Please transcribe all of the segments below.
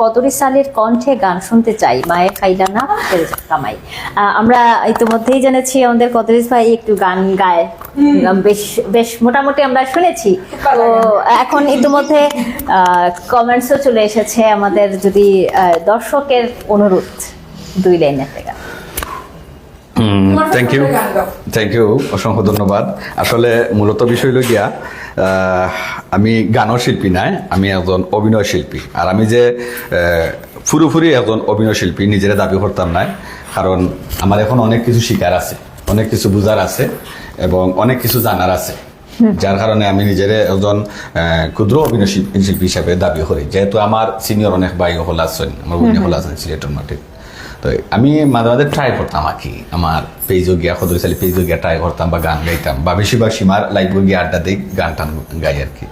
কদরী সালের কণ্ঠে গান শুনতে চাই, মায়ে খাইলা না কামাই। আমরা ইতিমধ্যেই জেনেছি আমাদের কদরী ভাই একটু গান গায়, বেশ বেশ মোটামুটি আমরা শুনেছি। তো এখন ইতিমধ্যে কমেন্টসও চলে এসেছে আমাদের, যদি দর্শকের অনুরোধ 2 লাইনের গান। থ্যাংক ইউ, অসংখ্য ধন্যবাদ। আসলে মূলত বিষয় হলো গিয়া, আমি গানের শিল্পী নাই, আমি একজন অভিনয় শিল্পী। আর আমি যে পুরোপুরি একজন অভিনয় শিল্পী নিজেরা দাবি করতাম না, কারণ আমার এখন অনেক কিছু শিকার আছে, অনেক কিছু বুঝার আছে এবং অনেক কিছু জানার আছে, যার কারণে আমি নিজের একজন ক্ষুদ্র অভিনয় শিল্পী হিসাবে দাবি করি। যেহেতু আমার সিনিয়র অনেক ভাই হল আছেন, আমার বোন হল আছেন সিলেটের মাঠে, তো আমি মাঝে মাঝে ট্রাই করতাম আর কি, আমার পেজও গিয়া কদরী সালের পেজও গিয়া ট্রাই করতাম বা গান গাইতাম, বা বেশিরভাগ সীমার লাইভ গিয়ে আড্ডা দিই, গান টান গাই আর কি।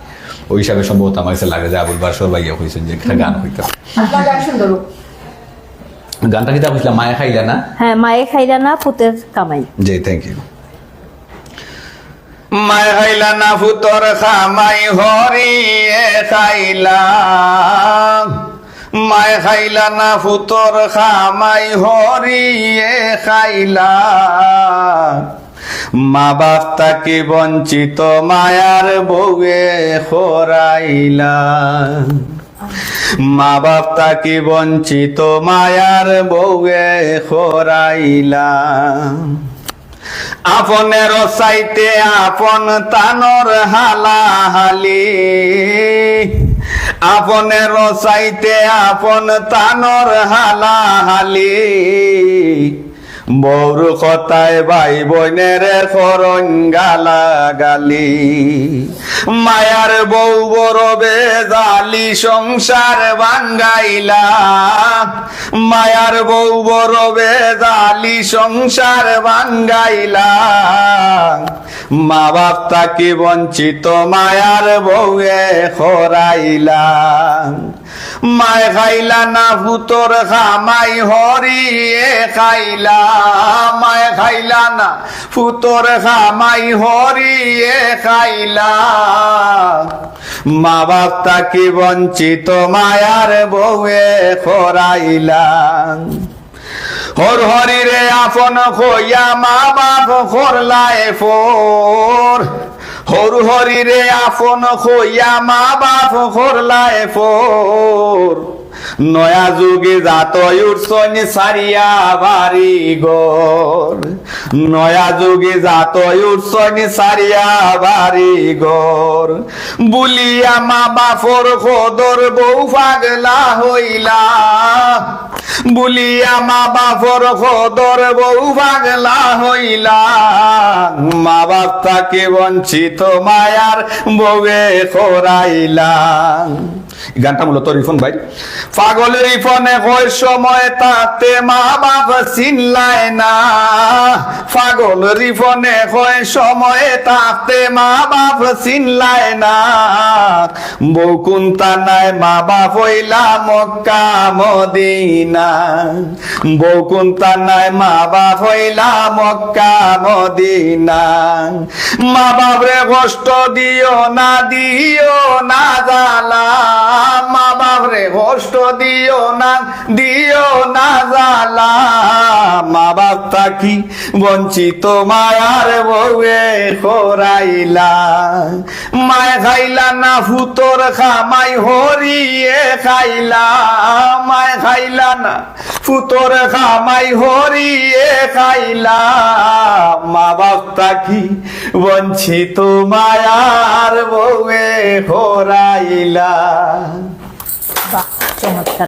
ওই হিসাবে সম্ভবত আমার কাছে লাগে যে আবুল বাসর ভাইয়া হয়েছেন যে একটা গান হইতাম। গানটা কি তা বুঝলাম, মায়ে খাইলা না? হ্যাঁ, মায়ে খাইলা না পুতের কামাই। জি, থ্যাংক ইউ। মায়ে খাইলা না পুতর খামাই হরিয়ে খাইলা, মায়ে খাইলা না ফুতর খামাই হরিয়ে খাইলা, মা বাপ তাকে বঞ্চিত মায়ার বউয়ে খরাইলা, মা বাপ তাকে বঞ্চিত মায়ার বউয়ে খরাইলা, আপনের চাইতে আপন তানর হালাহালি, আপনের চাইতে আপন তানর হালাহালি, বৌর কথায় ভাই বোনের করন গালাগালি, মায়ার বউ বড় বেজালি সংসার ভাঙ্গাইলা, মায়ার বউ বড় বেজালি সংসার ভাঙ্গাইলা, মা বাপ তাকে বঞ্চিত মায়ার বউয়ে খরাইলা, মায় খাইলা না ফুতর খামাই হরিয়ে খাইলা, মায় খাইলা না ফুতর খামাই হরিয়ে খাইলা, মা বাপ তাকে বঞ্চিত মায়ার বউয়ে খরাইলা, হর হরিরে আপন খইয়া মা বাপ খরলায় ফোর, হর হরিরে আপন খইয়া মা বাপ খরলায় ফোর, নয়া যুগে জাত উঠছন সারিয়া বাড়ি ঘর, নয়া যুগে জাত উঠছন সারিয়া বাড়ি ঘর, বুলিয়া মা বাপর খোদর বউ পাগলা হইলা, বুলিয়া মা বাপর খোদর বউ পাগলা হইলা, মা বাপ তাকে বঞ্চিত মায়ার বউয়ে খরাইলা। গানটা মূলত রিফন ভাই। পাগল রিফনে কয় সময় তাতে মা বাপ চিনলায় না, পাগল রিফনে কয় সময় তাতে মা বাপ চিনলায় না, বউ কুন্তা নাই মা বাপ হইলা মক্কা মদিনা, বউ কুন্তা নাই মা বাপ হইলা মক্কা মদিনা, মা বাপরে কষ্ট দিও না জালা, মা বাপরে কষ্ট দিও না জালা, মা বাপ তাকি বঞ্চিত মায়ার বউয়ে খরাইলা, মায় খাইলা না ফুতর খামাই হরিয়ে খাইলা, মায় খাইলা না ফুতর খামাই হরিয়ে খাইলা, মা বাপ তাকি বঞ্চিত মায়ার বউয়ে খরাইলা। বাহ, চমৎকার।